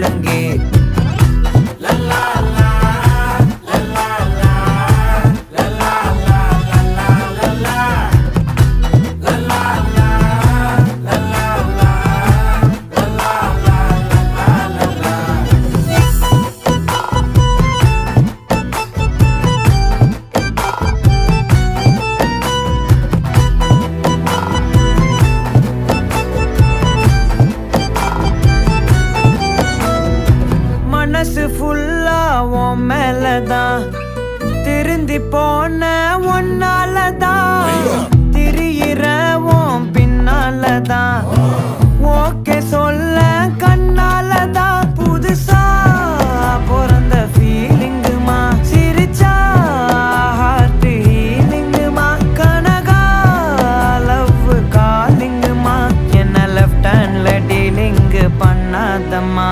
முழங்கே. மனசு ஃபுல்லா உன் மேலதான், திருந்தி போன ஒன்னாலதான், திரியிற உன் பின்னாலதான், ஓகே சொல்ல கண்ணாலதான். புதுசா பிறந்த ஃபீலிங்குமா, சிரிச்சா ஹார்ட் ஹீலிங்குமா, கனகா லவ் காலிங்குமா, என்ன லெஃப்ட் ஹேண்ட்ல டீலிங்கு பண்ணாதம்மா.